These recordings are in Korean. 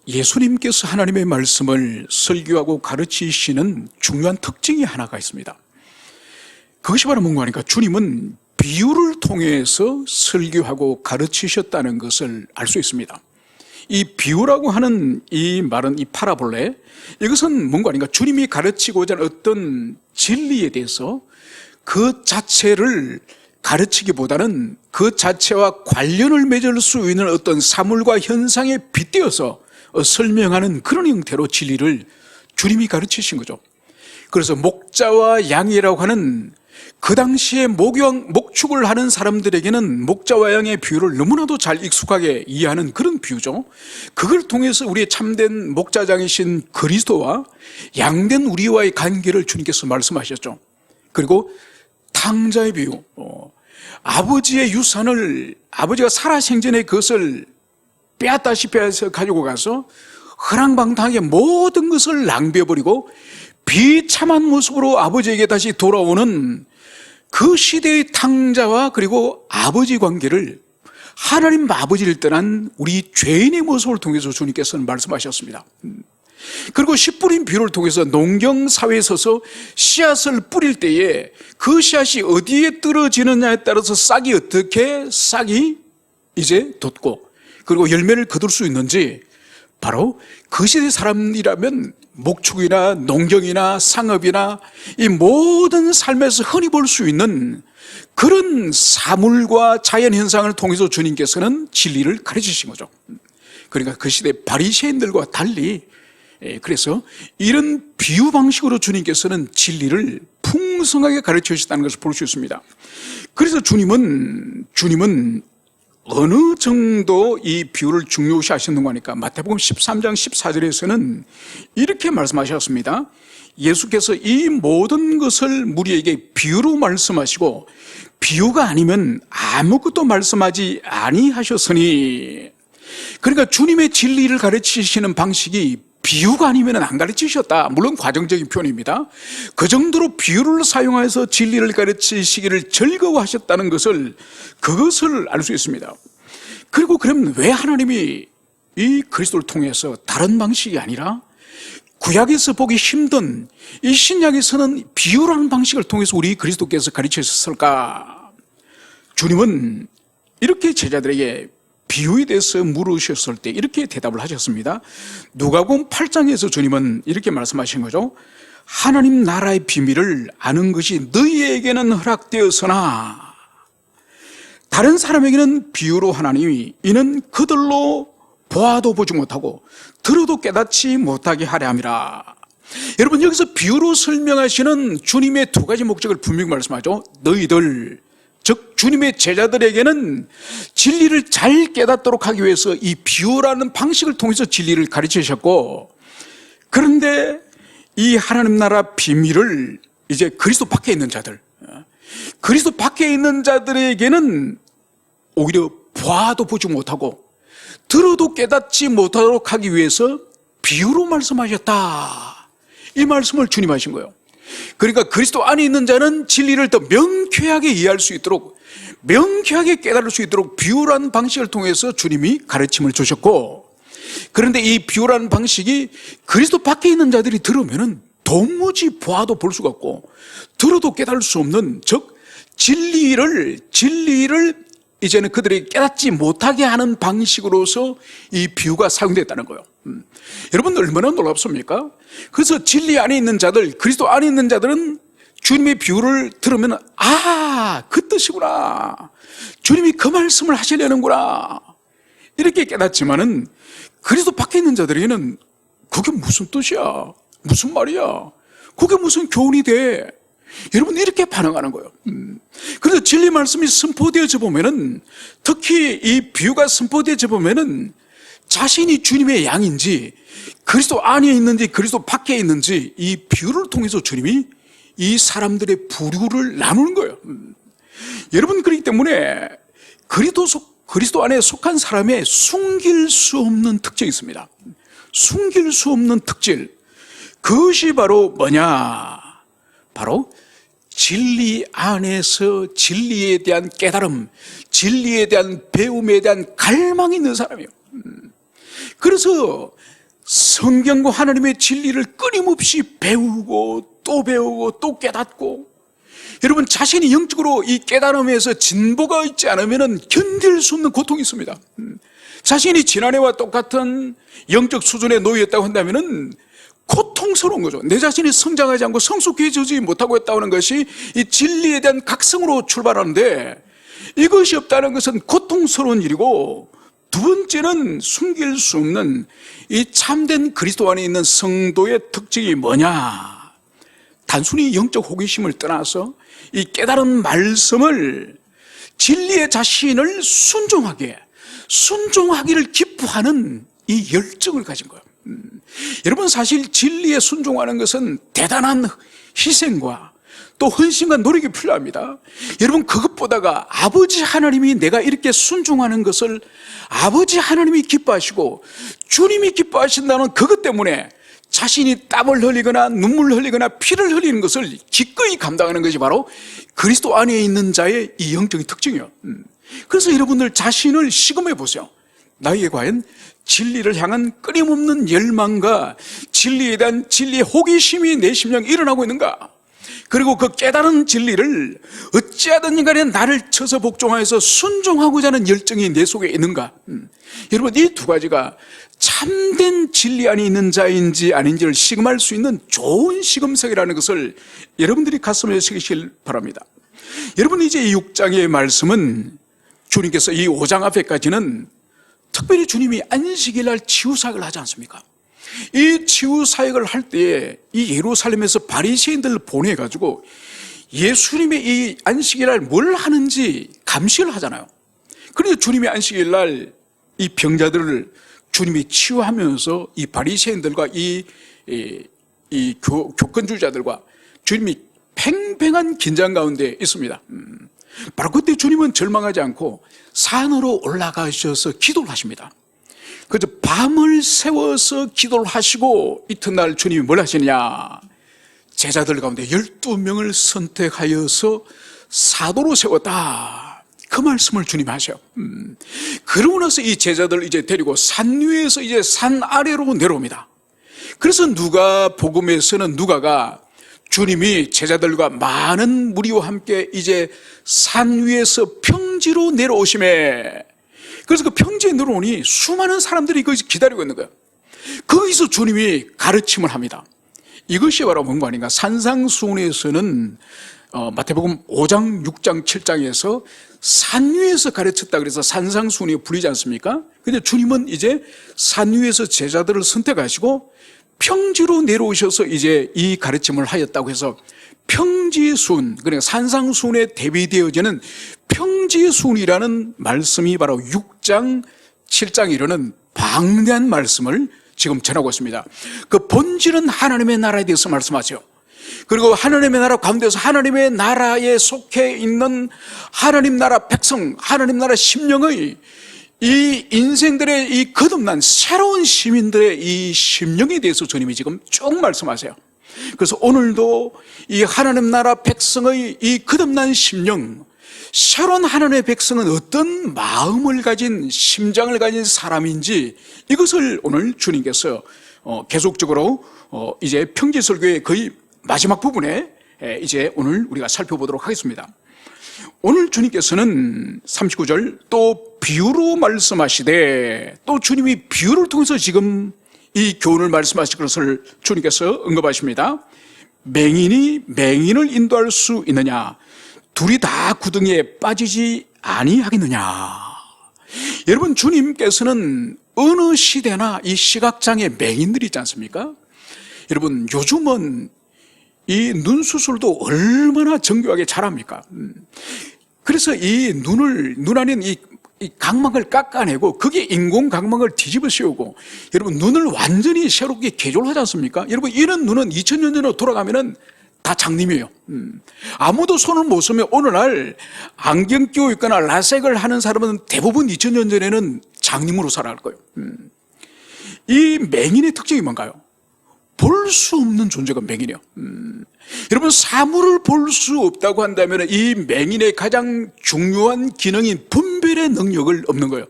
예수님께서 하나님의 말씀을 설교하고 가르치시는 중요한 특징이 하나가 있습니다. 그것이 바로 뭔가 하니까 주님은 비유를 통해서 설교하고 가르치셨다는 것을 알 수 있습니다. 이 비유라고 하는 이 말은, 이 파라볼레, 이것은 뭔가 아닌가, 주님이 가르치고자 하는 어떤 진리에 대해서 그 자체를 가르치기보다는 그 자체와 관련을 맺을 수 있는 어떤 사물과 현상에 빗대어서 설명하는 그런 형태로 진리를 주님이 가르치신 거죠. 그래서 목자와 양이라고 하는 그 당시에 목축을 하는 사람들에게는 목자와 양의 비유를 너무나도 잘 익숙하게 이해하는 그런 비유죠. 그걸 통해서 우리의 참된 목자장이신 그리스도와 양된 우리와의 관계를 주님께서 말씀하셨죠. 그리고 탕자의 비유, 아버지의 유산을, 아버지가 살아생전에 그것을 빼앗다시피 해서 가지고 가서 허랑방탕하게 모든 것을 낭비해버리고 비참한 모습으로 아버지에게 다시 돌아오는 그 시대의 탕자와 그리고 아버지 관계를, 하나님 아버지를 떠난 우리 죄인의 모습을 통해서 주님께서는 말씀하셨습니다. 그리고 씨 뿌린 비유를 통해서 농경사회에 서서 씨앗을 뿌릴 때에 그 씨앗이 어디에 떨어지느냐에 따라서 싹이 어떻게 싹이 이제 돋고 그리고 열매를 거둘 수 있는지, 바로 그 시대 사람이라면 목축이나 농경이나 상업이나 이 모든 삶에서 흔히 볼 수 있는 그런 사물과 자연현상을 통해서 주님께서는 진리를 가르치신 거죠. 그러니까 그 시대 바리새인들과 달리, 그래서 이런 비유 방식으로 주님께서는 진리를 풍성하게 가르쳐 주셨다는 것을 볼 수 있습니다. 그래서 주님은 어느 정도 이 비유를 중요시 하셨는가 하니까 마태복음 13장 14절에서는 이렇게 말씀하셨습니다. 예수께서 이 모든 것을 무리에게 비유로 말씀하시고 비유가 아니면 아무것도 말씀하지 아니하셨으니, 그러니까 주님의 진리를 가르치시는 방식이 비유가 아니면 안 가르치셨다. 물론 과정적인 표현입니다. 그 정도로 비유를 사용해서 진리를 가르치시기를 즐거워하셨다는 것을, 그것을 알 수 있습니다. 그리고 그럼 왜 하나님이 이 그리스도를 통해서 다른 방식이 아니라 구약에서 보기 힘든 이 신약에서는 비유라는 방식을 통해서 우리 그리스도께서 가르치셨을까? 주님은 이렇게 제자들에게 비유에 대해서 물으셨을 때 이렇게 대답을 하셨습니다. 누가복음 8장에서 주님은 이렇게 말씀하신 거죠. 하나님 나라의 비밀을 아는 것이 너희에게는 허락되었으나 다른 사람에게는 비유로 하나님이 이는 그들로 보아도 보지 못하고 들어도 깨닫지 못하게 하려 함이라. 여러분, 여기서 비유로 설명하시는 주님의 두 가지 목적을 분명히 말씀하죠. 너희들, 즉 주님의 제자들에게는 진리를 잘 깨닫도록 하기 위해서 이 비유라는 방식을 통해서 진리를 가르치셨고, 그런데 이 하나님 나라 비밀을 이제 그리스도 밖에 있는 자들, 그리스도 밖에 있는 자들에게는 오히려 봐도 보지 못하고 들어도 깨닫지 못하도록 하기 위해서 비유로 말씀하셨다. 이 말씀을 주님 하신 거예요. 그러니까 그리스도 안에 있는 자는 진리를 더 명쾌하게 이해할 수 있도록, 명쾌하게 깨달을 수 있도록 비유라는 방식을 통해서 주님이 가르침을 주셨고, 그런데 이 비유라는 방식이 그리스도 밖에 있는 자들이 들으면은 도무지 보아도 볼 수가 없고 들어도 깨달을 수 없는, 즉 진리를 이제는 그들이 깨닫지 못하게 하는 방식으로서 이 비유가 사용됐다는 거예요. 여러분, 얼마나 놀랍습니까? 그래서 진리 안에 있는 자들, 그리스도 안에 있는 자들은 주님의 비유를 들으면 그 뜻이구나, 주님이 그 말씀을 하시려는구나, 이렇게 깨닫지만은 그리스도 밖에 있는 자들에게는 그게 무슨 뜻이야, 무슨 말이야, 그게 무슨 교훈이 돼, 여러분, 이렇게 반응하는 거예요. 그래서 진리 말씀이 선포되어져 보면은, 특히 이 비유가 선포되어져 보면은 자신이 주님의 양인지 그리스도 안에 있는지 그리스도 밖에 있는지 이 비유를 통해서 주님이 이 사람들의 부류를 나누는 거예요. 여러분, 그렇기 때문에 그리스도 안에 속한 사람의 숨길 수 없는 특징이 있습니다. 숨길 수 없는 특질, 그것이 바로 뭐냐? 바로 진리 안에서 진리에 대한 깨달음, 진리에 대한 배움에 대한 갈망이 있는 사람이에요. 그래서 성경과 하나님의 진리를 끊임없이 배우고 또 깨닫고, 여러분 자신이 영적으로 이 깨달음에서 진보가 있지 않으면 견딜 수 없는 고통이 있습니다. 자신이 지난해와 똑같은 영적 수준에 놓였다고 한다면 고통스러운 거죠. 내 자신이 성장하지 않고 성숙해지지 못하고 있다는 것이 이 진리에 대한 각성으로 출발하는데, 이것이 없다는 것은 고통스러운 일이고, 두 번째는 숨길 수 없는 이 참된 그리스도 안에 있는 성도의 특징이 뭐냐? 단순히 영적 호기심을 떠나서 이 깨달은 말씀을, 진리의 자신을 순종하기를 기뻐하는 이 열정을 가진 거예요. 여러분 사실 진리에 순종하는 것은 대단한 희생과 또 헌신과 노력이 필요합니다. 여러분 그것보다가 아버지 하나님이 내가 이렇게 순종하는 것을 아버지 하나님이 기뻐하시고 주님이 기뻐하신다는 그것 때문에 자신이 땀을 흘리거나 눈물을 흘리거나 피를 흘리는 것을 기꺼이 감당하는 것이 바로 그리스도 안에 있는 자의 이 영적인 특징이에요. 그래서 여러분들 자신을 시험해 보세요. 나에게 과연 진리를 향한 끊임없는 열망과 진리에 대한 진리의 호기심이 내 심령에 일어나고 있는가? 그리고 그 깨달은 진리를 어찌하든 간에 나를 쳐서 복종하여서 순종하고자 하는 열정이 내 속에 있는가? 여러분 이 두 가지가 참된 진리 안에 있는 자인지 아닌지를 시험할 수 있는 좋은 시금석이라는 것을 여러분들이 가슴에 새기시길 바랍니다. 여러분 이제 이 6장의 말씀은 주님께서 이 5장 앞에까지는 특별히 주님이 안식일 날 치유사역을 하지 않습니까? 이 치유사역을 할 때에 이 예루살렘에서 바리새인들을 보내가지고 예수님의 이 안식일 날 뭘 하는지 감시를 하잖아요. 그래서 주님이 안식일 날 이 병자들을 주님이 치유하면서 이 바리새인들과 이 교권주의자들과 주님이 팽팽한 긴장 가운데 있습니다. 바로 그때 주님은 절망하지 않고 산으로 올라가셔서 기도를 하십니다. 그래서 밤을 새워서 기도를 하시고 이튿날 주님이 뭘 하시느냐? 제자들 가운데 12명을 선택하여서 사도로 세웠다. 그 말씀을 주님이 하셔요. 그러고 나서 이 제자들 이제 데리고 산 위에서 이제 산 아래로 내려옵니다. 그래서 누가복음에서는 누가가 주님이 제자들과 많은 무리와 함께 이제 산 위에서 평지로 내려오심에, 그래서 그 평지에 내려오니 수많은 사람들이 거기서 기다리고 있는 거예요. 거기서 주님이 가르침을 합니다. 이것이 바로 뭔가 아닌가? 산상수훈에서는 마태복음 5장, 6장, 7장에서 산 위에서 가르쳤다 그래서 산상수훈이 불리지 않습니까? 근데 주님은 이제 산 위에서 제자들을 선택하시고 평지로 내려오셔서 이제 이 가르침을 하였다고 해서 평지수훈, 그러니까 산상수훈에 대비되어지는 평지수훈이라는 말씀이 바로 6장, 7장 이르는 방대한 말씀을 지금 전하고 있습니다. 그 본질은 하나님의 나라에 대해서 말씀하죠. 그리고 하나님의 나라 가운데서 하나님의 나라에 속해 있는 하나님 나라 백성, 하나님 나라 심령의 이 인생들의 이 거듭난 새로운 시민들의 이 심령에 대해서 주님이 지금 쭉 말씀하세요. 그래서 오늘도 이 하나님 나라 백성의 이 거듭난 심령, 새로운 하나님의 백성은 어떤 마음을 가진, 심장을 가진 사람인지, 이것을 오늘 주님께서 계속적으로 이제 평지설교의 거의 마지막 부분에 이제 오늘 우리가 살펴보도록 하겠습니다. 오늘 주님께서는 39절 또 비유로 말씀하시되, 또 주님이 비유를 통해서 지금 이 교훈을 말씀하실 것을 주님께서 언급하십니다. 맹인이 맹인을 인도할 수 있느냐? 둘이 다 구덩이에 빠지지 아니하겠느냐? 여러분 주님께서는 어느 시대나 이 시각장애 맹인들이 있지 않습니까? 여러분 요즘은 이 눈 수술도 얼마나 정교하게 잘합니까? 그래서 이 눈 안에 이 각막을 깎아내고 그게 인공 각막을 뒤집어 씌우고 여러분 눈을 완전히 새롭게 개조를 하지 않습니까? 여러분 이런 눈은 2000년 전으로 돌아가면은 다 장님이에요. 아무도 손을 못 쓰면 오늘날 안경 끼고 있거나 라섹을 하는 사람은 대부분 2000년 전에는 장님으로 살아갈 거예요. 이 맹인의 특징이 뭔가요? 볼 수 없는 존재가 맹인이에요. 여러분 사물을 볼 수 없다고 한다면 이 맹인의 가장 중요한 기능인 분별의 능력을 없는 거예요.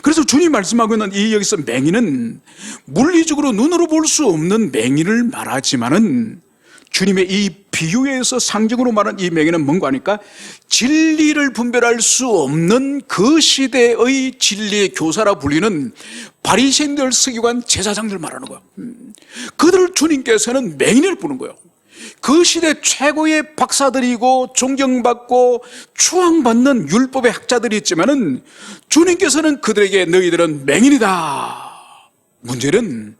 그래서 주님 말씀하고 있는 이 여기서 맹인은 물리적으로 눈으로 볼 수 없는 맹인을 말하지만은 주님의 이 비유에서 상징으로 말한 이 맹인은 뭔가 하니까 진리를 분별할 수 없는 그 시대의 진리의 교사라 불리는 바리새인들, 서기관, 제사장들 말하는 거야. 그들을 주님께서는 맹인을 부른 거예요. 그 시대 최고의 박사들이고 존경받고 추앙받는 율법의 학자들이 있지만은 주님께서는 그들에게 너희들은 맹인이다. 문제는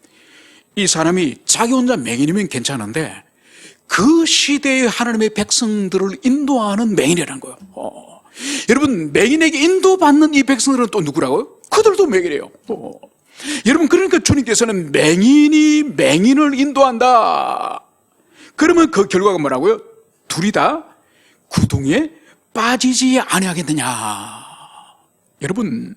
이 사람이 자기 혼자 맹인이면 괜찮은데 그 시대의 하나님의 백성들을 인도하는 맹인이라는 거예요. 여러분, 맹인에게 인도받는 이 백성들은 또 누구라고요? 그들도 맹인이에요. 여러분, 그러니까 주님께서는 맹인이 맹인을 인도한다. 그러면 그 결과가 뭐라고요? 둘이 다 구덩이에 빠지지 아니하겠느냐. 여러분,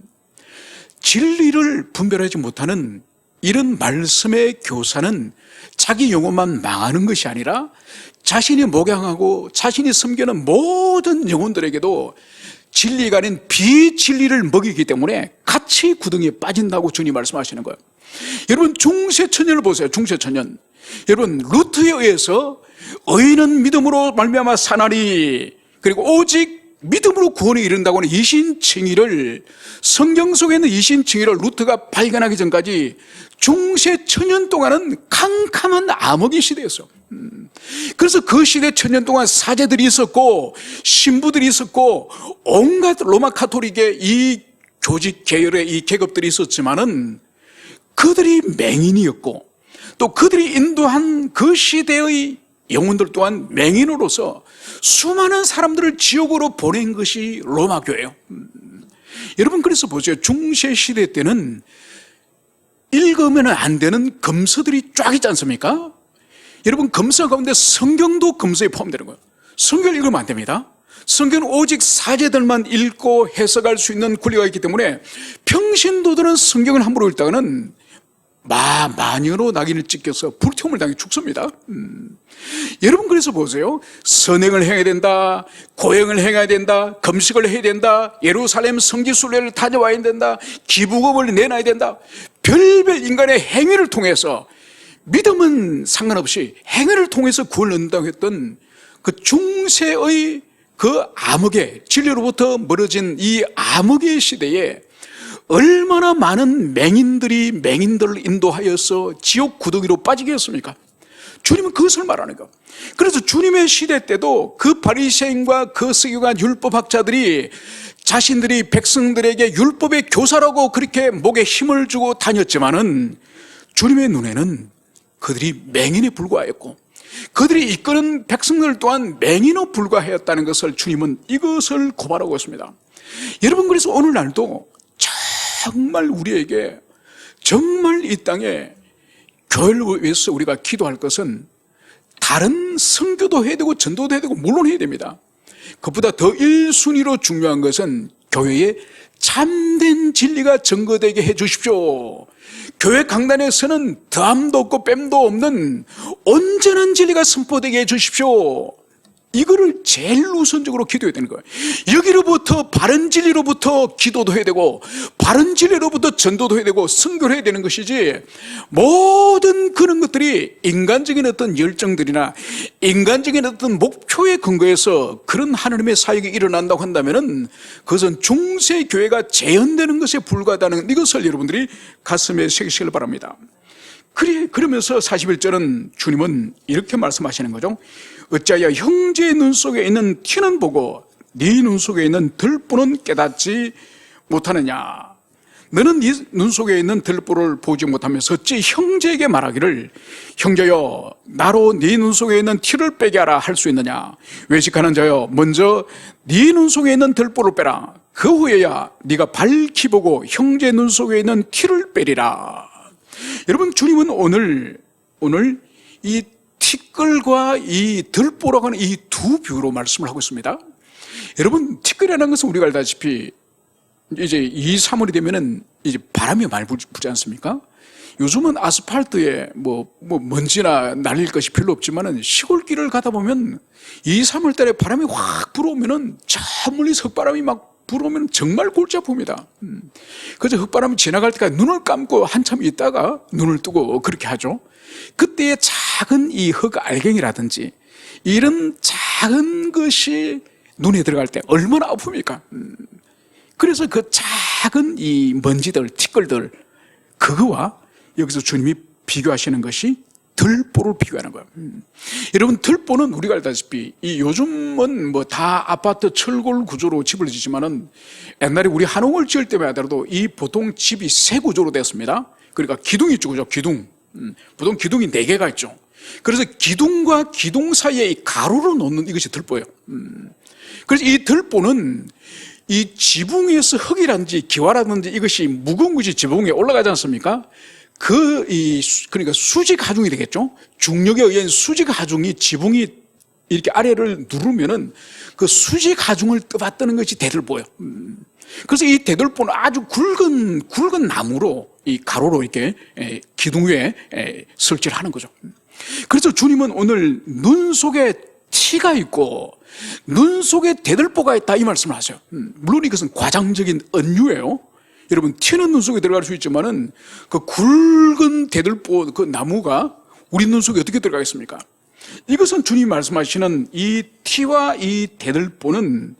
진리를 분별하지 못하는 이런 말씀의 교사는 자기 영혼만 망하는 것이 아니라 자신이 목양하고 자신이 섬기는 모든 영혼들에게도 진리가 아닌 비진리를 먹이기 때문에 같이 구덩이에 빠진다고 주님 말씀하시는 거예요. 여러분, 중세천년을 보세요. 중세천년. 여러분, 루트에 의해서 의인은 믿음으로 말미암아 사나리, 그리고 오직 믿음으로 구원에 이른다고 하는 이신칭의를, 성경 속에 있는 이신칭의를 루트가 발견하기 전까지 중세 천년 동안은 캄캄한 암흑의 시대였어요. 그래서 그 시대 천년 동안 사제들이 있었고 신부들이 있었고 온갖 로마 카톨릭의 이 교직 계열의 이 계급들이 있었지만은 그들이 맹인이었고 또 그들이 인도한 그 시대의 영혼들 또한 맹인으로서 수많은 사람들을 지옥으로 보낸 것이 로마 교회예요. 여러분, 그래서 보세요. 중세 시대 때는 읽으면 안 되는 검서들이 쫙 있지 않습니까? 여러분, 검서 가운데 성경도 검서에 포함되는 거예요. 성경을 읽으면 안 됩니다. 성경은 오직 사제들만 읽고 해석할 수 있는 권리가 있기 때문에 평신도들은 성경을 함부로 읽다가는 마녀로 낙인을 찍혀서 불태움을 당해 죽습니다. 여러분, 그래서 보세요. 선행을 행해야 된다, 고행을 행해야 된다, 금식을 해야 된다, 예루살렘 성지순례를 다녀와야 된다, 기부금을 내놔야 된다. 별별 인간의 행위를 통해서, 믿음은 상관없이 행위를 통해서 구원을 얻는다고 했던 그 중세의 그 암흑의, 진리로부터 멀어진 이 암흑의 시대에 얼마나 많은 맹인들이 맹인들을 인도하여서 지옥 구덩이로 빠지게 했습니까? 주님은 그것을 말하는 거예요. 그래서 주님의 시대 때도 그 바리새인과 그 서기관 율법학자들이 자신들이 백성들에게 율법의 교사라고 그렇게 목에 힘을 주고 다녔지만은 주님의 눈에는 그들이 맹인에 불과했고 그들이 이끄는 백성들 또한 맹인에 불과하였다는 것을 주님은 이것을 고발하고 있습니다. 여러분, 그래서 오늘날도 정말 우리에게 정말 이 땅에 교회를 위해서 우리가 기도할 것은 다른 선교도 해야 되고 전도도 해야 되고 물론 해야 됩니다. 그것보다 더 1순위로 중요한 것은 교회에 참된 진리가 증거되게 해 주십시오. 교회 강단에서는 더함도 없고 뺨도 없는 온전한 진리가 선포되게 해 주십시오. 이거를 제일 우선적으로 기도해야 되는 거예요. 여기로부터 바른 진리로부터 기도도 해야 되고 바른 진리로부터 전도도 해야 되고 선교를 해야 되는 것이지, 모든 그런 것들이 인간적인 어떤 열정들이나 인간적인 어떤 목표에 근거해서 그런 하나님의 사역이 일어난다고 한다면은 그것은 중세 교회가 재현되는 것에 불과하다는 이것을 여러분들이 가슴에 새기시길 바랍니다. 그러면서 41절은 주님은 이렇게 말씀하시는 거죠. 어찌하여 형제의 눈 속에 있는 티는 보고 네 눈 속에 있는 들보는 깨닫지 못하느냐. 너는 네 눈 속에 있는 들보를 보지 못하면서 어찌 형제에게 말하기를 형제여 나로 네 눈 속에 있는 티를 빼게 하라 할 수 있느냐. 외식하는 자여 먼저 네 눈 속에 있는 들보를 빼라. 그 후에야 네가 밝히 보고 형제 눈 속에 있는 티를 빼리라. 여러분, 주님은 오늘 이 티끌과 이 들보라고 하는 이 두 비유로 말씀을 하고 있습니다. 여러분, 티끌이라는 것은 우리가 알다시피 이제 2, 3월이 되면은 이제 바람이 많이 불지 않습니까? 요즘은 아스팔트에 뭐 먼지나 날릴 것이 별로 없지만은 시골길을 가다 보면 2, 3월 달에 바람이 확 불어오면은 저 멀리 석바람이 막 불어오면 정말 골치 아픕니다. 그래서 흙바람이 지나갈 때까지 눈을 감고 한참 있다가 눈을 뜨고 그렇게 하죠. 그때의 작은 이 흙 알갱이라든지 이런 작은 것이 눈에 들어갈 때 얼마나 아픕니까? 그래서 그 작은 이 먼지들, 티끌들, 그거와 여기서 주님이 비교하시는 것이 들보를 비교하는 거예요. 여러분, 들보는 우리가 알다시피 이 요즘은 뭐 다 아파트 철골 구조로 집을 짓지만은 옛날에 우리 한옥을 지을 때만 하더라도 이 보통 집이 세 구조로 됐습니다. 그러니까 기둥이 있죠, 그죠? 기둥. 보통 기둥이 4개가 있죠. 그래서 기둥과 기둥 사이에 이 가로로 놓는 이것이 들보예요. 그래서 이 들보는 이 지붕에서 흙이라든지 기와라든지 이것이 무거운 것이 지붕에 올라가지 않습니까? 그러니까 수직 하중이 되겠죠? 중력에 의한 수직 하중이 지붕이 이렇게 아래를 누르면은 그 수직 하중을 떠받드는 것이 대들보예요. 그래서 이 대들보는 아주 굵은 나무로 이 가로로 이렇게 기둥 위에 설치를 하는 거죠. 그래서 주님은 오늘 눈 속에 티가 있고 눈 속에 대들보가 있다 이 말씀을 하세요. 물론 이것은 과장적인 은유예요. 여러분, 티는 눈 속에 들어갈 수 있지만은 그 굵은 대들보 그 나무가 우리 눈 속에 어떻게 들어가겠습니까? 이것은 주님이 말씀하시는 이 티와 이 대들보는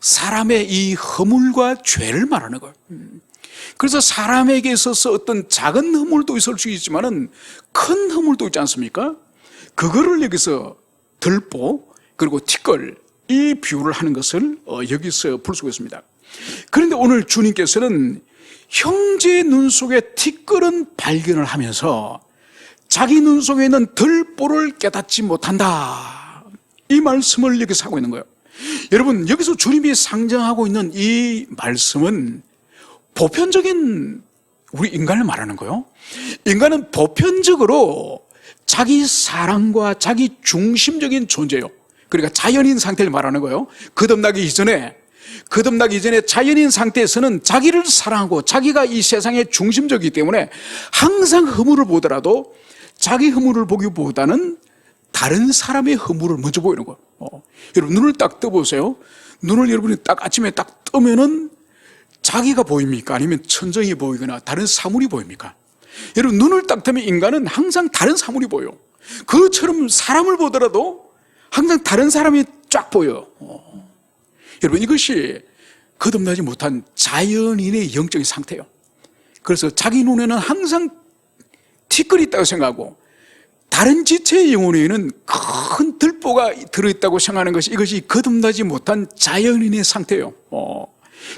사람의 이 허물과 죄를 말하는 거예요. 그래서 사람에게 있어서 어떤 작은 허물도 있을 수 있지만은 큰 허물도 있지 않습니까? 그거를 여기서 들보 그리고 티끌 이 비유를 하는 것을 여기서 볼 수가 있습니다. 그런데 오늘 주님께서는 형제의 눈 속에 티끌은 발견을 하면서 자기 눈 속에 있는 들보를 깨닫지 못한다 이 말씀을 여기서 하고 있는 거예요. 여러분, 여기서 주님이 상정하고 있는 이 말씀은 보편적인 우리 인간을 말하는 거예요. 인간은 보편적으로 자기 사랑과 자기 중심적인 존재예요. 그러니까 자연인 상태를 말하는 거예요. 거듭나기 이전에 자연인 상태에서는 자기를 사랑하고 자기가 이 세상의 중심적이기 때문에 항상 허물을 보더라도 자기 허물을 보기보다는 다른 사람의 허물을 먼저 보이는 거예요. 여러분, 눈을 딱 떠보세요. 눈을 여러분이 딱 아침에 딱 뜨면은 자기가 보입니까? 아니면 천정이 보이거나 다른 사물이 보입니까? 여러분, 눈을 딱 뜨면 인간은 항상 다른 사물이 보여요. 그처럼 사람을 보더라도 항상 다른 사람이 쫙 보여요. 여러분, 이것이 거듭나지 못한 자연인의 영적인 상태예요. 그래서 자기 눈에는 항상 티끌이 있다고 생각하고 다른 지체의 영혼에는 큰 들보가 들어있다고 생각하는 것이 이것이 거듭나지 못한 자연인의 상태예요.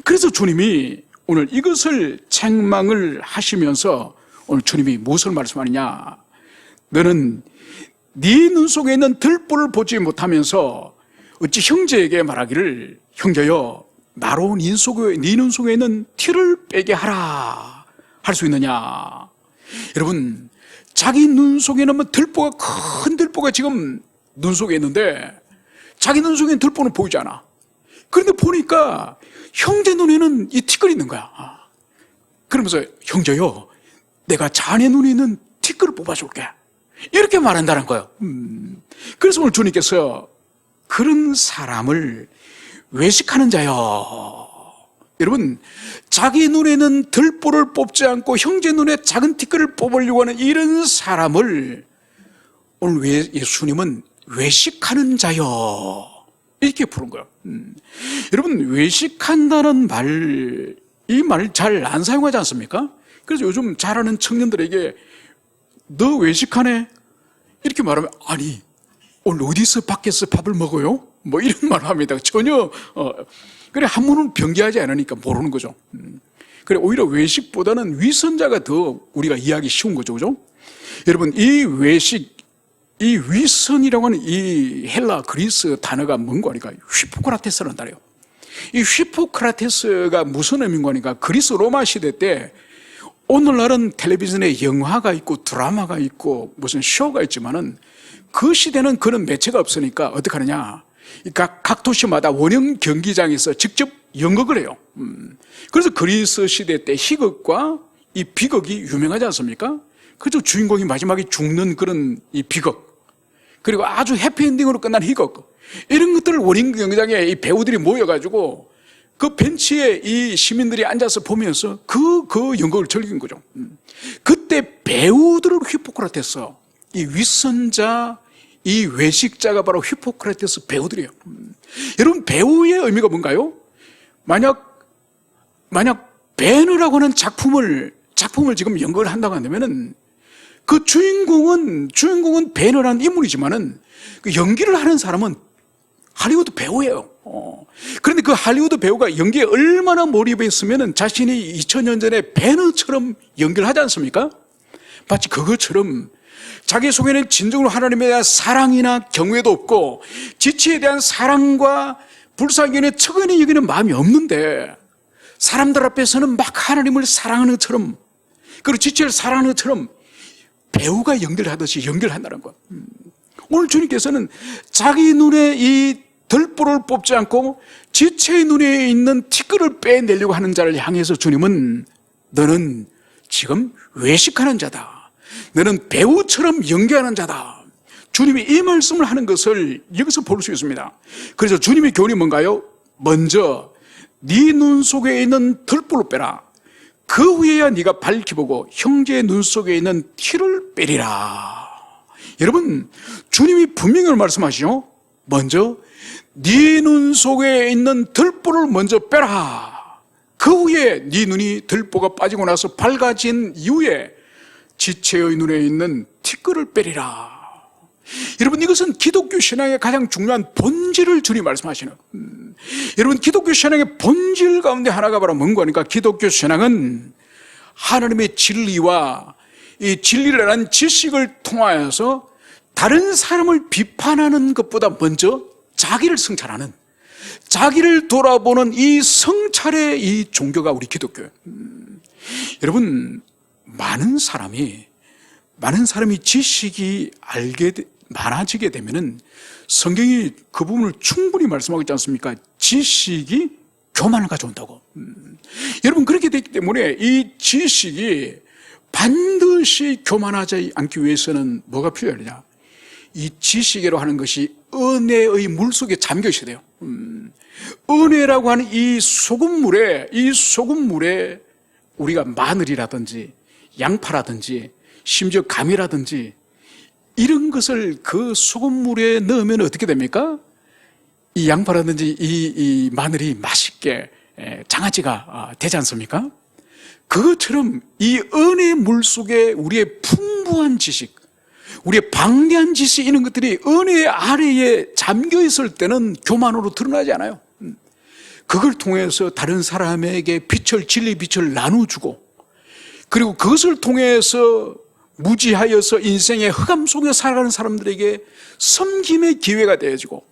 그래서 주님이 오늘 이것을 책망을 하시면서 오늘 주님이 무엇을 말씀하느냐, 너는 네 눈 속에 있는 들보를 보지 못하면서 어찌 형제에게 말하기를 형제여 나로 네 눈 속에 있는 티를 빼게 하라 할 수 있느냐. 여러분, 자기 눈 속에는 들보가 큰 들보가 지금 눈 속에 있는데 자기 눈 속에는 들보는 보이지 않아. 그런데 보니까 형제 눈에는 이 티끌이 있는 거야. 그러면서 형제여 내가 자네 눈에 있는 티끌을 뽑아줄게 이렇게 말한다는 거예요. 그래서 오늘 주님께서 그런 사람을 외식하는 자요. 여러분, 자기 눈에는 들보를 뽑지 않고 형제 눈에 작은 티끌을 뽑으려고 하는 이런 사람을 오늘 예수님은 외식하는 자요 이렇게 부른 거예요. 여러분, 외식한다는 말, 이 말 잘 안 사용하지 않습니까? 그래서 요즘 잘하는 청년들에게 너 외식하네? 이렇게 말하면 아니 오늘 어디서 밖에서 밥을 먹어요? 뭐 이런 말을 합니다. 전혀 그래 한문은 병기하지 않으니까 모르는 거죠. 그래 오히려 외식보다는 위선자가 더 우리가 이해하기 쉬운 거죠, 그죠? 여러분, 이 외식, 이 위선이라고 하는 이 헬라 그리스 단어가 뭔가 하니까 휘포크라테스라는 단어예요. 이 휘포크라테스가 무슨 의미인가 하니까 그리스 로마 시대 때 오늘날은 텔레비전에 영화가 있고 드라마가 있고 무슨 쇼가 있지만은 그 시대는 그런 매체가 없으니까 어떻게 하느냐, 각 도시마다 원형 경기장에서 직접 연극을 해요. 그래서 그리스 시대 때 희극과 이 비극이 유명하지 않습니까? 그래서 주인공이 마지막에 죽는 그런 이 비극, 그리고 아주 해피엔딩으로 끝난 희극, 이런 것들을 원형 경기장에 이 배우들이 모여가지고 그 벤치에 이 시민들이 앉아서 보면서 그 연극을 즐긴 거죠. 그때 배우들을 히포크라테스, 이 윗선자, 이 외식자가 바로 히포크라테스 배우들이에요. 여러분, 배우의 의미가 뭔가요? 만약 배너라고 하는 작품을 지금 연극을 한다고 한다면은 그 주인공은 배너라는 인물이지만은 그 연기를 하는 사람은 할리우드 배우예요. 그런데 그 할리우드 배우가 연기에 얼마나 몰입했으면은 자신이 2000년 전에 배너처럼 연기를 하지 않습니까? 마치 그것처럼 자기 속에는 진정으로 하나님에 대한 사랑이나 경외도 없고 지체에 대한 사랑과 불쌍견에 척연히 여기는 마음이 없는데 사람들 앞에서는 막 하나님을 사랑하는 것처럼, 그리고 지체를 사랑하는 것처럼 배우가 연기를 하듯이 연기를 한다는 것. 오늘 주님께서는 자기 눈에 이 들보를 뽑지 않고 지체의 눈에 있는 티끌을 빼내려고 하는 자를 향해서 주님은 너는 지금 외식하는 자다, 너는 배우처럼 연기하는 자다, 주님이 이 말씀을 하는 것을 여기서 볼 수 있습니다. 그래서 주님의 교훈이 뭔가요? 먼저 네 눈 속에 있는 들보를 빼라. 그 후에야 네가 밝히 보고 형제의 눈 속에 있는 티를 빼리라. 여러분, 주님이 분명히 말씀하시죠. 먼저 네 눈 속에 있는 들보를 먼저 빼라. 그 후에 네 눈이 들보가 빠지고 나서 밝아진 이후에 지체의 눈에 있는 티끌을 빼리라. 여러분, 이것은 기독교 신앙의 가장 중요한 본질을 주님 말씀하시는. 여러분, 기독교 신앙의 본질 가운데 하나가 바로 뭔가 하니까 기독교 신앙은 하나님의 진리와 이 진리라는 지식을 통하여서 다른 사람을 비판하는 것보다 먼저 자기를 성찰하는, 자기를 돌아보는 이 성찰의 이 종교가 우리 기독교예요. 여러분, 많은 사람이 지식이 많아지게 되면은 성경이 그 부분을 충분히 말씀하고 있지 않습니까? 지식이 교만을 가져온다고. 여러분, 그렇게 됐기 때문에 이 지식이 반드시 교만하지 않기 위해서는 뭐가 필요하느냐? 이 지식이라고 하는 것이 은혜의 물속에 잠겨 있어야 돼요. 은혜라고 하는 이 소금물에 우리가 마늘이라든지 양파라든지 심지어 감이라든지 이런 것을 그 소금물에 넣으면 어떻게 됩니까? 이 양파라든지 이 마늘이 맛있게 장아찌가 되지 않습니까? 그것처럼 이 은혜의 물속에 우리의 풍부한 지식, 우리의 방대한 지식, 이런 것들이 은혜 아래에 잠겨 있을 때는 교만으로 드러나지 않아요. 그걸 통해서 다른 사람에게 진리 빛을 나눠주고, 그리고 그것을 통해서 무지하여서 인생의 흑암 속에 살아가는 사람들에게 섬김의 기회가 되어지고,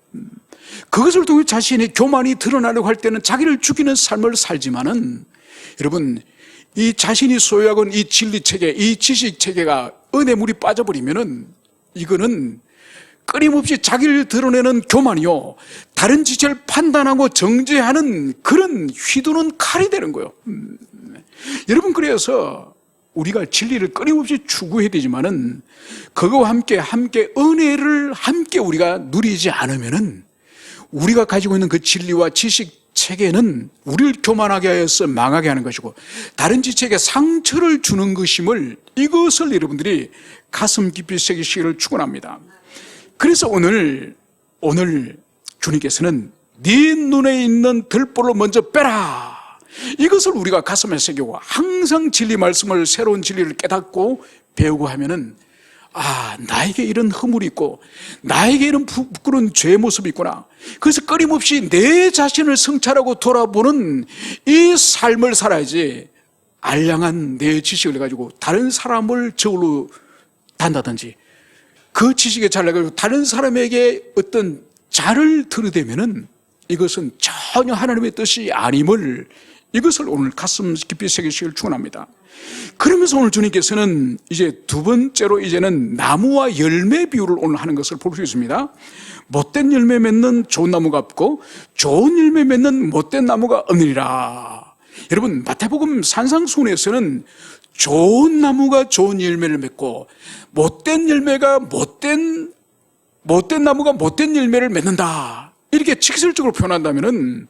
그것을 통해 자신의 교만이 드러나려고 할 때는 자기를 죽이는 삶을 살지만은, 여러분, 이 자신이 소유하고 있는 이 진리체계, 이 지식체계가 은혜물이 빠져버리면은 이거는 끊임없이 자기를 드러내는 교만이요, 다른 지체를 판단하고 정죄하는 그런 휘두른 칼이 되는 거예요. 여러분, 그래서 우리가 진리를 끊임없이 추구해야 되지만은 그거와 함께 은혜를 함께 우리가 누리지 않으면은 우리가 가지고 있는 그 진리와 지식 체계는 우리를 교만하게 하여서 망하게 하는 것이고 다른 지체에게 상처를 주는 것임을, 이것을 여러분들이 가슴 깊이 새기시기를 축원합니다. 그래서 오늘 주님께서는 네 눈에 있는 들보를 먼저 빼라, 이것을 우리가 가슴에 새기고 항상 진리 말씀을, 새로운 진리를 깨닫고 배우고 하면은, 나에게 이런 허물이 있고 나에게 이런 부끄러운 죄의 모습이 있구나. 그래서 끊임없이 내 자신을 성찰하고 돌아보는 이 삶을 살아야지, 알량한 내 지식을 가지고 다른 사람을 저울로 단다든지 그 지식에 잘나가지고 다른 사람에게 어떤 자를 들이대면은 이것은 전혀 하나님의 뜻이 아님을, 이것을 오늘 가슴 깊이 새기시길 축원합니다. 그러면서 오늘 주님께서는 이제 두 번째로 이제는 나무와 열매 비유를 오늘 하는 것을 볼 수 있습니다. 못된 열매 맺는 좋은 나무가 없고 좋은 열매 맺는 못된 나무가 없느니라. 여러분, 마태복음 산상수훈에서는 좋은 나무가 좋은 열매를 맺고 못된 나무가 못된 열매를 맺는다, 이렇게 직설적으로 표현한다면은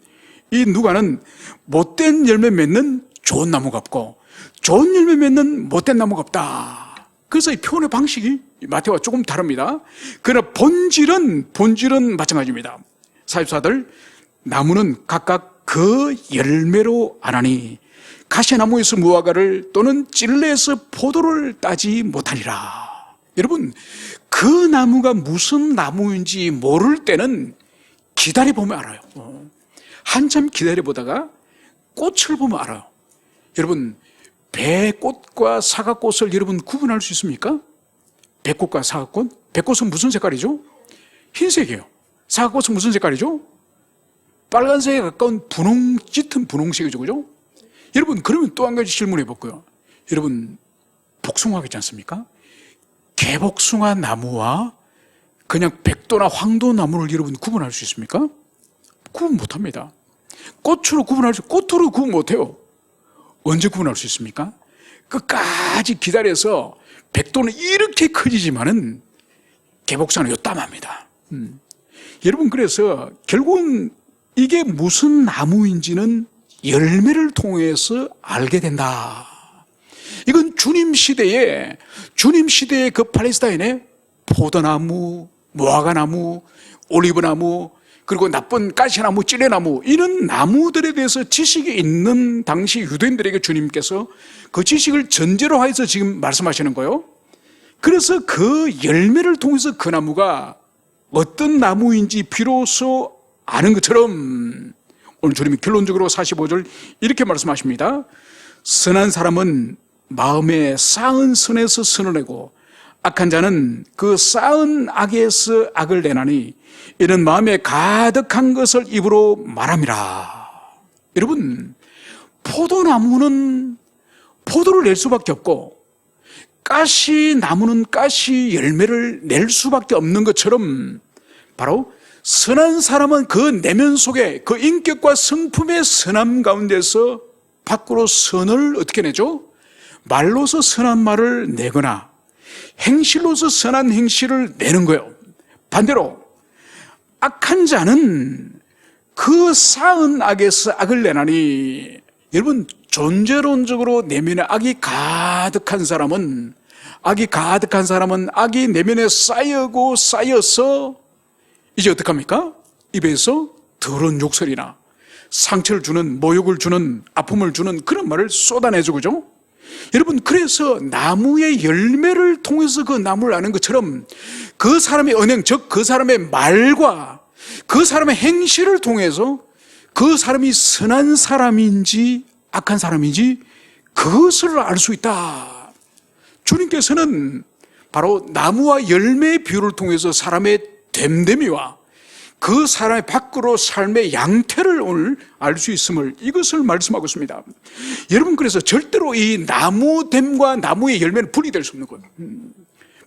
이 누가는 못된 열매 맺는 좋은 나무가 없고 좋은 열매 맺는 못된 나무가 없다. 그래서 이 표현의 방식이 마태와 조금 다릅니다. 그러나 본질은 마찬가지입니다. 사십사들, 나무는 각각 그 열매로 아나니 가시나무에서 무화과를 또는 찔레에서 포도를 따지 못하리라. 여러분, 그 나무가 무슨 나무인지 모를 때는 기다려보면 알아요. 한참 기다려보다가 꽃을 보면 알아요. 여러분, 배꽃과 사과꽃을 여러분 구분할 수 있습니까? 배꽃과 사과꽃? 배꽃은 무슨 색깔이죠? 흰색이에요. 사과꽃은 무슨 색깔이죠? 빨간색에 가까운 짙은 분홍색이죠. 그죠? 여러분, 그러면 또 한 가지 질문해 볼게요. 여러분, 복숭아가 있지 않습니까? 개복숭아 나무와 그냥 백도나 황도 나무를 여러분 구분할 수 있습니까? 구분 못 합니다. 꽃으로 구분 못 해요. 언제 구분할 수 있습니까? 끝까지 기다려서 백도는 이렇게 커지지만은 개복숭아는 요따합니다. 여러분, 그래서 결국은 이게 무슨 나무인지는 열매를 통해서 알게 된다. 이건 주님 시대에 그 팔레스타인의 포도나무, 무화과나무, 올리브나무, 그리고 나쁜 가시나무, 찔레나무, 이런 나무들에 대해서 지식이 있는 당시 유대인들에게 주님께서 그 지식을 전제로 해서 지금 말씀하시는 거예요. 그래서 그 열매를 통해서 그 나무가 어떤 나무인지 비로소 아는 것처럼 오늘 주님이 결론적으로 45절 이렇게 말씀하십니다. 선한 사람은 마음에 쌓은 선에서 선을 내고 악한 자는 그 쌓은 악에서 악을 내나니 이는 마음에 가득한 것을 입으로 말함이라. 여러분, 포도나무는 포도를 낼 수밖에 없고 가시나무는 가시 열매를 낼 수밖에 없는 것처럼 바로 선한 사람은 그 내면 속에 그 인격과 성품의 선함 가운데서 밖으로 선을 어떻게 내죠? 말로서 선한 말을 내거나 행실로서 선한 행실을 내는 거예요. 반대로 악한 자는 그 쌓은 악에서 악을 내나니, 여러분, 존재론적으로 내면에 악이 가득한 사람은 악이 내면에 쌓이고 쌓여서 이제 어떡합니까? 입에서 더러운 욕설이나 상처를 주는, 모욕을 주는, 아픔을 주는 그런 말을 쏟아내죠. 그죠? 여러분, 그래서 나무의 열매를 통해서 그 나무를 아는 것처럼 그 사람의 언행, 즉 그 사람의 말과 그 사람의 행실을 통해서 그 사람이 선한 사람인지 악한 사람인지 그것을 알 수 있다. 주님께서는 바로 나무와 열매의 비유를 통해서 사람의 됨됨이와 그 사람의 밖으로 삶의 양태를 오늘 알 수 있음을, 이것을 말씀하고 있습니다. 여러분, 그래서 절대로 이 나무됨과 나무의 열매는 분리될 수 없는 거예요.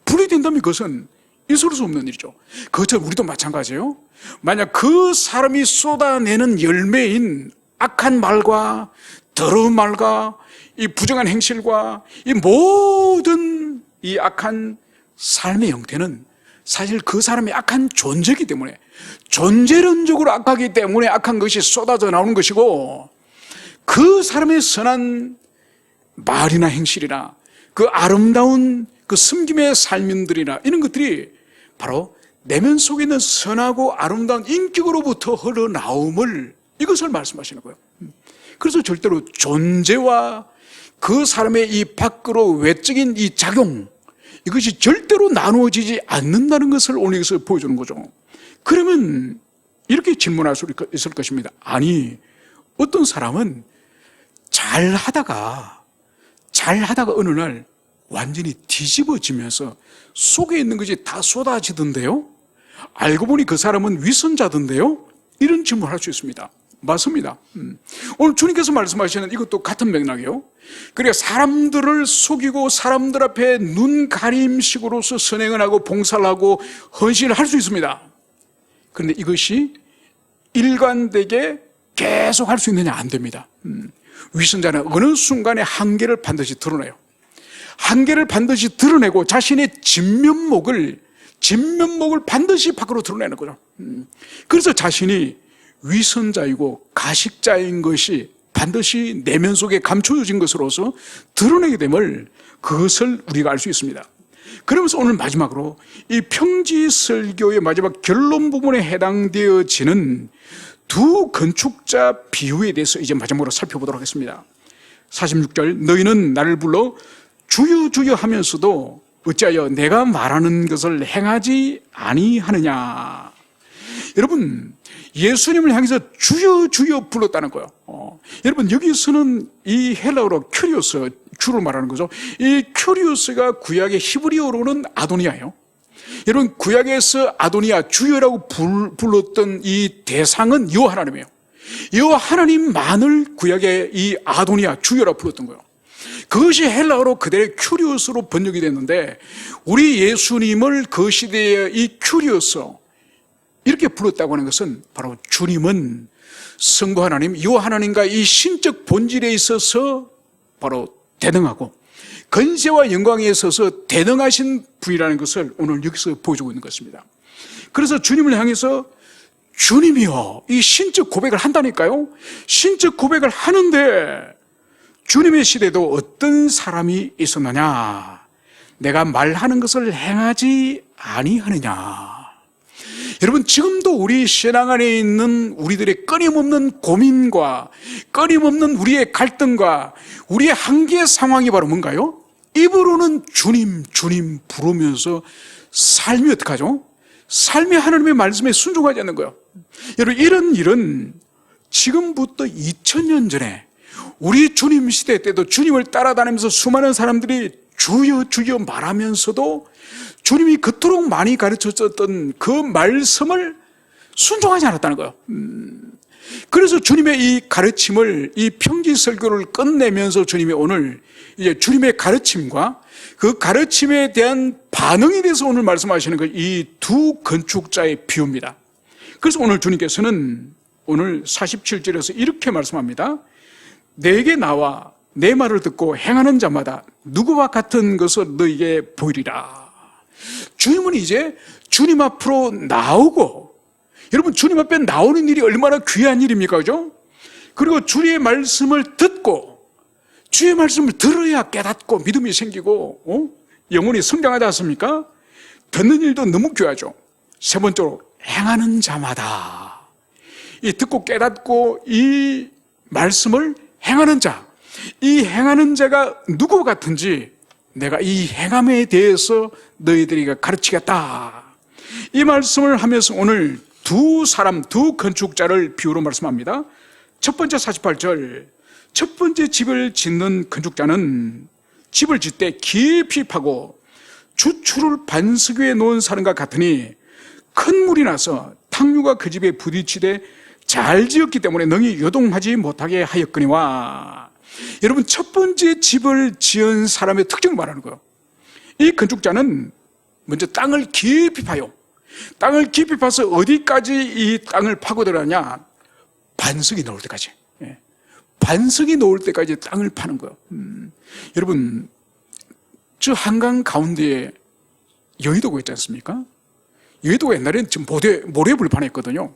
분리된다면 그것은 있을 수 없는 일이죠. 그것처럼 우리도 마찬가지예요. 만약 그 사람이 쏟아내는 열매인 악한 말과 더러운 말과 이 부정한 행실과 이 모든 이 악한 삶의 형태는 사실 그 사람이 악한 존재이기 때문에, 존재론적으로 악하기 때문에 악한 것이 쏟아져 나오는 것이고, 그 사람의 선한 말이나 행실이나 그 아름다운 그 섬김의 삶들이나 이런 것들이 바로 내면 속에 있는 선하고 아름다운 인격으로부터 흘러나옴을, 이것을 말씀하시는 거예요. 그래서 절대로 존재와 그 사람의 이 밖으로 외적인 이 작용, 이것이 절대로 나누어지지 않는다는 것을 오늘 여기서 보여주는 거죠. 그러면 이렇게 질문할 수 있을 것입니다. 아니, 어떤 사람은 잘 하다가 어느 날 완전히 뒤집어지면서 속에 있는 것이 다 쏟아지던데요? 알고 보니 그 사람은 위선자던데요? 이런 질문을 할 수 있습니다. 맞습니다. 오늘 주님께서 말씀하시는 이것도 같은 맥락이에요. 그러니까 사람들을 속이고 사람들 앞에 눈 가림식으로서 선행을 하고 봉사를 하고 헌신을 할 수 있습니다. 그런데 이것이 일관되게 계속 할 수 있느냐? 안 됩니다. 위선자는 어느 순간에 한계를 반드시 드러내요. 한계를 반드시 드러내고 자신의 진면목을 반드시 밖으로 드러내는 거죠. 그래서 자신이 위선자이고 가식자인 것이 반드시 내면 속에 감춰진 것으로서 드러내게 됨을, 그것을 우리가 알 수 있습니다. 그러면서 오늘 마지막으로 이 평지설교의 마지막 결론 부분에 해당되어지는 두 건축자 비유에 대해서 이제 마지막으로 살펴보도록 하겠습니다. 46절, 너희는 나를 불러 주여 주여 하면서도 어찌하여 내가 말하는 것을 행하지 아니하느냐. 여러분, 예수님을 향해서 주여 주여 불렀다는 거예요. 여러분, 여기서는 이 헬라어로 큐리오스, 주를 말하는 거죠. 이 큐리오스가 구약의 히브리어로는 아도니아예요. 여러분, 구약에서 아도니아, 주여라고 불렀던 이 대상은 여호와 하나님이에요. 여호와 하나님만을 구약의 이 아도니아, 주여라고 불렀던 거예요. 그것이 헬라어로 그대로 큐리오스로 번역이 됐는데, 우리 예수님을 그 시대의 이 큐리오스, 이렇게 불렀다고 하는 것은 바로 주님은 성부 하나님, 여호와 하나님과 이 신적 본질에 있어서 바로 대등하고 건세와 영광에 있어서 대등하신 분이라는 것을 오늘 여기서 보여주고 있는 것입니다. 그래서 주님을 향해서 주님이요, 이 신적 고백을 한다니까요. 신적 고백을 하는데 주님의 시대도 어떤 사람이 있었느냐? 내가 말하는 것을 행하지 아니하느냐? 여러분, 지금도 우리 신앙 안에 있는 우리들의 끊임없는 고민과 끊임없는 우리의 갈등과 우리의 한계 상황이 바로 뭔가요? 입으로는 주님 주님 부르면서 삶이 어떡하죠? 삶이 하나님의 말씀에 순종하지 않는 거예요. 여러분, 이런 일은 지금부터 2000년 전에 우리 주님 시대 때도 주님을 따라다니면서 수많은 사람들이 주여 주여 말하면서도 주님이 그토록 많이 가르쳐줬던 그 말씀을 순종하지 않았다는 거예요. 그래서 주님의 이 가르침을, 이 평지설교를 끝내면서 주님이 오늘 이제 주님의 가르침과 그 가르침에 대한 반응에 대해서 오늘 말씀하시는 거, 이 두 건축자의 비유입니다. 그래서 오늘 주님께서는 오늘 47절에서 이렇게 말씀합니다. 내게 나와 내 말을 듣고 행하는 자마다 누구와 같은 것을 너에게 보이리라. 주님은 이제 주님 앞으로 나오고, 여러분, 주님 앞에 나오는 일이 얼마나 귀한 일입니까? 그죠? 그리고 주의 말씀을 듣고, 주의 말씀을 들어야 깨닫고 믿음이 생기고 영혼이 성장하지 않습니까? 듣는 일도 너무 귀하죠. 세 번째로, 행하는 자마다, 이 듣고 깨닫고 이 말씀을 행하는 자, 이 행하는 자가 누구 같은지 내가 이 행함에 대해서 너희들에게 가르치겠다. 이 말씀을 하면서 오늘 두 사람, 두 건축자를 비유로 말씀합니다. 첫 번째 48절, 첫 번째 집을 짓는 건축자는 집을 짓되 깊이 파고 주추를 반석 위에 놓은 사람과 같으니 큰 물이 나서 탕류가 그 집에 부딪히되 잘 지었기 때문에 능히 요동하지 못하게 하였거니와. 여러분, 첫 번째 집을 지은 사람의 특징을 말하는 거예요. 이 건축자는 먼저 땅을 깊이 파요. 땅을 깊이 파서 어디까지 이 땅을 파고 들어가냐? 반석이 나올 때까지. 반석이 나올 때까지 땅을 파는 거예요. 여러분, 저 한강 가운데에 여의도가 있지 않습니까? 여의도가 옛날에는 지금 모래불판이었거든요.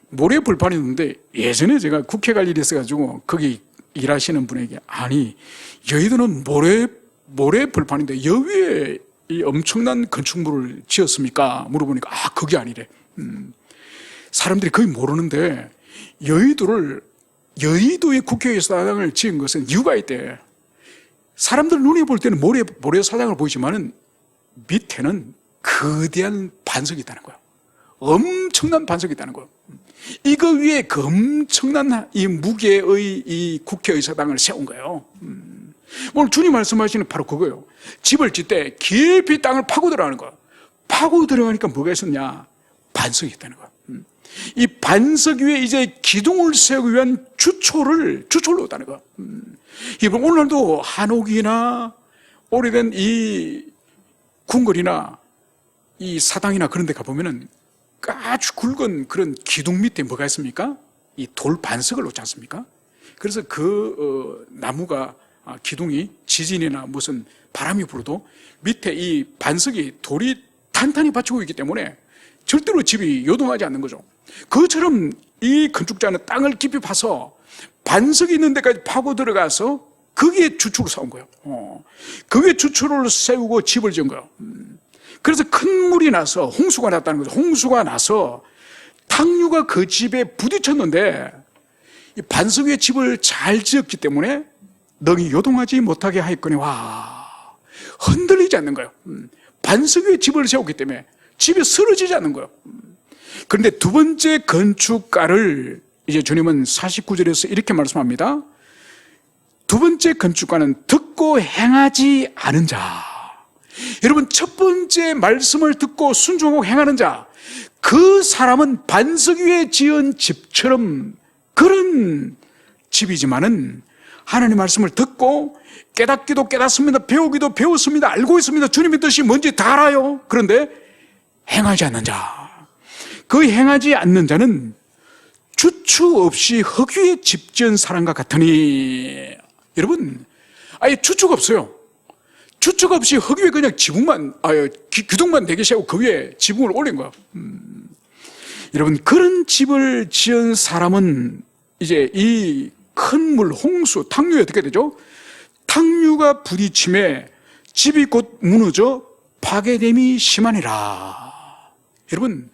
모래불판이었는데 예전에 제가 국회 갈 일이 있어가지고 거기 일하시는 분에게, 아니, 여의도는 모래불판인데 여기에 이 엄청난 건축물을 지었습니까? 물어보니까, 그게 아니래. 사람들이 거의 모르는데 여의도의 국회의사당을 지은 것은 이유가 있대. 사람들 눈에 볼 때는 모래사장을 보이지만은 밑에는 거대한 반석이 있다는 거예요. 엄청난 반석이 있다는 거예요. 이거 위에 그 엄청난 이 무게의 이 국회의사당을 세운 거예요. 오늘 주님 말씀하시는 바로 그거예요. 집을 짓되 깊이 땅을 파고 들어가는 거예요. 파고 들어가니까 뭐가 있었냐? 반석이 있다는 거예요. 이 반석 위에 이제 기둥을 세우기 위한 주초를 놓았다는 거예요. 이번 오늘도 한옥이나 오래된 이 궁궐이나 이 사당이나 그런 데 가보면은 아주 굵은 그런 기둥 밑에 뭐가 있습니까? 이 돌 반석을 놓지 않습니까? 그래서 그 나무가, 기둥이 지진이나 무슨 바람이 불어도 밑에 이 반석이 돌이 탄탄히 받치고 있기 때문에 절대로 집이 요동하지 않는 거죠. 그것처럼 이 건축자는 땅을 깊이 파서 반석이 있는 데까지 파고 들어가서 거기에 주축을 세운 거예요. 거기에 주축을 세우고 집을 지은 거예요. 그래서 큰 물이 나서 홍수가 났다는 거죠. 홍수가 나서 탕류가 그 집에 부딪혔는데 이 반석 위에 집을 잘 지었기 때문에 능히 요동하지 못하게 하였거니 와, 흔들리지 않는 거예요. 반석 위에 집을 세웠기 때문에 집이 쓰러지지 않는 거예요. 그런데 두 번째 건축가를 이제 주님은 49절에서 이렇게 말씀합니다. 두 번째 건축가는 듣고 행하지 않은 자. 여러분, 첫 번째 말씀을 듣고 순종하고 행하는 자, 그 사람은 반석 위에 지은 집처럼 그런 집이지만은 하나님의 말씀을 듣고 깨닫기도 깨닫습니다. 배우기도 배웠습니다. 알고 있습니다. 주님의 뜻이 뭔지 다 알아요. 그런데 행하지 않는 자, 그 행하지 않는 자는 주축 없이 흙 위에 집 지은 사람과 같으니. 여러분, 아예 주축 없어요. 주축 없이 흙 위에 그냥 지붕만, 기둥만 4개 세우고 그 위에 지붕을 올린 거예요. 여러분, 그런 집을 지은 사람은 이제 이 큰 물, 홍수, 탕류에 어떻게 되죠? 탕류가 부딪힘에 집이 곧 무너져 파괴됨이 심하니라. 여러분,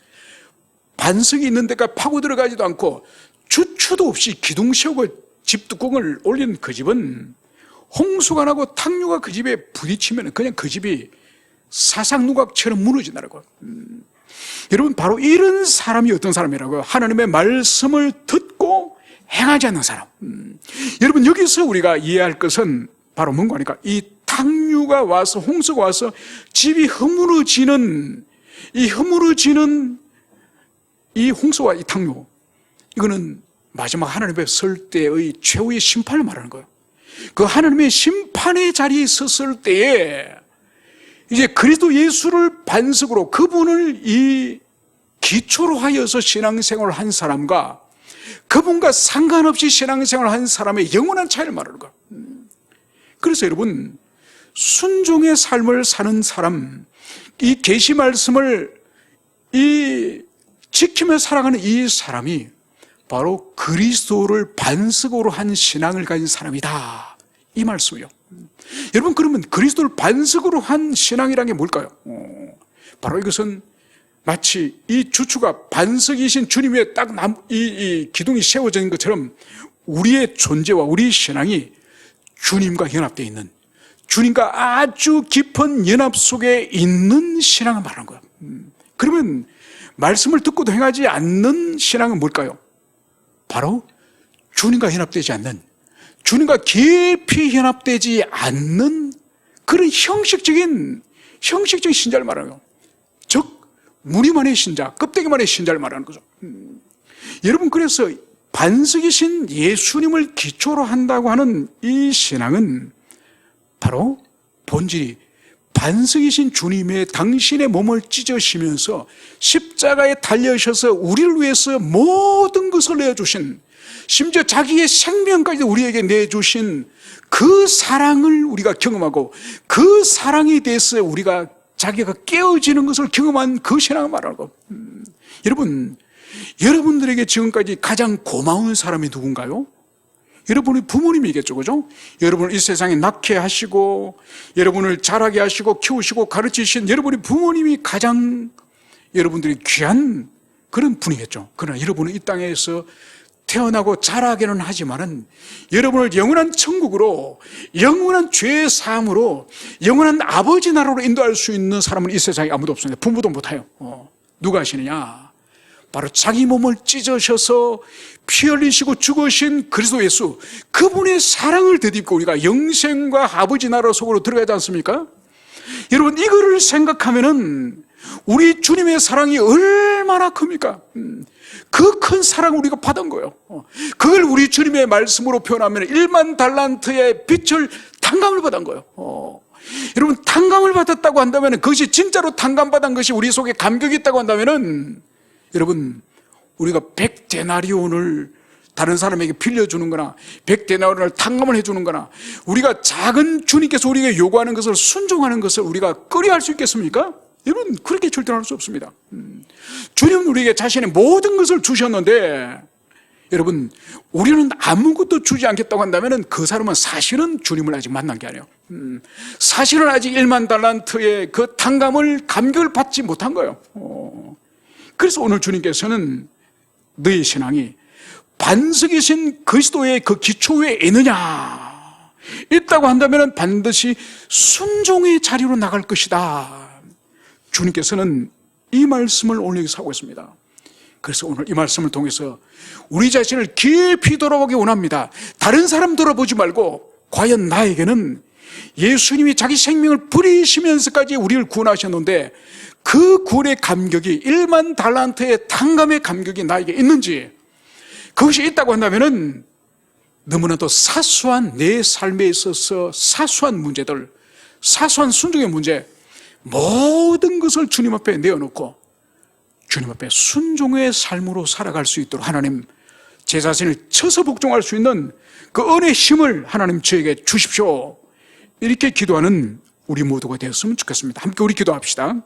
반석이 있는 데가 파고 들어가지도 않고 주추도 없이 기둥 세우고 집 뚜껑을 올린 그 집은 홍수가 나고 탕류가 그 집에 부딪히면 그냥 그 집이 사상누각처럼 무너진다는 거예요. 여러분, 바로 이런 사람이 어떤 사람이라고요? 하나님의 말씀을 듣고 행하지 않는 사람. 여러분, 여기서 우리가 이해할 것은 바로 뭔가 하니까 이 탕류가 와서, 홍수가 와서 집이 허물어지는 이 홍수와 이 탕류, 이거는 마지막 하나님의 설 때의 최후의 심판을 말하는 거예요. 그 하나님의 심판의 자리에 섰을 때에 이제 그리스도 예수를 반석으로, 그분을 이 기초로 하여서 신앙생활을 한 사람과 그분과 상관없이 신앙생활을 한 사람의 영원한 차이를 말하는 거예요. 그래서 여러분, 순종의 삶을 사는 사람, 이 계시 말씀을 지키며 살아가는 이 사람이 바로 그리스도를 반석으로 한 신앙을 가진 사람이다, 이 말씀이요. 여러분, 그러면 그리스도를 반석으로 한 신앙이라는 게 뭘까요? 바로 이것은 마치 이 주추가 반석이신 주님 위에 딱 이 기둥이 세워져 있는 것처럼 우리의 존재와 우리 신앙이 주님과 연합되어 있는, 주님과 아주 깊은 연합 속에 있는 신앙을 말하는 거예요. 그러면 말씀을 듣고도 행하지 않는 신앙은 뭘까요? 바로 주님과 연합되지 않는, 주님과 깊이 연합되지 않는 그런 형식적인 신자를 말하는 거예요. 즉 무리만의 신자, 껍데기만의 신자를 말하는 거죠. 여러분, 그래서 반석이신 예수님을 기초로 한다고 하는 이 신앙은 바로 본질이 반석이신 주님의 당신의 몸을 찢으시면서 십자가에 달려셔서 우리를 위해서 모든 것을 내어주신, 심지어 자기의 생명까지 우리에게 내주신 그 사랑을 우리가 경험하고 그 사랑에 대해서 우리가 자기가 깨어지는 것을 경험한 그 신앙을 말하는 것. 여러분, 여러분들에게 지금까지 가장 고마운 사람이 누군가요? 여러분의 부모님이겠죠, 그죠? 여러분을 이 세상에 낳게 하시고 여러분을 자라게 하시고 키우시고 가르치신 여러분의 부모님이 가장 여러분들이 귀한 그런 분이겠죠. 그러나 여러분은 이 땅에서 태어나고 자라기는 하지만은 여러분을 영원한 천국으로, 영원한 죄 사함으로, 영원한 아버지 나라로 인도할 수 있는 사람은 이 세상에 아무도 없습니다. 부모도 못해요. 누가 하시느냐? 바로 자기 몸을 찢으셔서 피 흘리시고 죽으신 그리스도 예수, 그분의 사랑을 되짚고 우리가 영생과 아버지 나라 속으로 들어가지 않습니까? 여러분, 이거를 생각하면은 우리 주님의 사랑이 얼마나 큽니까? 그 큰 사랑을 우리가 받은 거예요. 그걸 우리 주님의 말씀으로 표현하면 1만 달란트의 빛을 탕감을 받은 거예요. 여러분, 탕감을 받았다고 한다면, 그것이 진짜로 탕감받은 것이 우리 속에 감격이 있다고 한다면, 여러분, 우리가 100데나리온을 다른 사람에게 빌려주는 거나 100데나리온을 탕감을 해주는 거나 우리가 작은 주님께서 우리에게 요구하는 것을 순종하는 것을 우리가 꺼려할 수 있겠습니까? 여러분, 그렇게 절대로 할 수 없습니다. 주님은 우리에게 자신의 모든 것을 주셨는데 여러분, 우리는 아무것도 주지 않겠다고 한다면 그 사람은 사실은 주님을 아직 만난 게 아니에요. 사실은 아직 1만 달란트의 그 탕감을, 감격을 받지 못한 거예요. 그래서 오늘 주님께서는 너의 신앙이 반석이신 그리스도의 그 기초 위에 있느냐, 있다고 한다면 반드시 순종의 자리로 나갈 것이다. 주님께서는 이 말씀을 오늘 여기서 하고 있습니다. 그래서 오늘 이 말씀을 통해서 우리 자신을 깊이 돌아보기 원합니다. 다른 사람 돌아보지 말고 과연 나에게는 예수님이 자기 생명을 버리시면서까지 우리를 구원하셨는데 그 구원의 감격이 1만 달란트의 탕감의 감격이 나에게 있는지, 그것이 있다고 한다면 너무나도 사소한 내 삶에 있어서 사소한 문제들, 사소한 순종의 문제, 모든 것을 주님 앞에 내어놓고 주님 앞에 순종의 삶으로 살아갈 수 있도록 하나님, 제 자신을 쳐서 복종할 수 있는 그 은혜의 힘을 하나님 저에게 주십시오. 이렇게 기도하는 우리 모두가 되었으면 좋겠습니다. 함께 우리 기도합시다.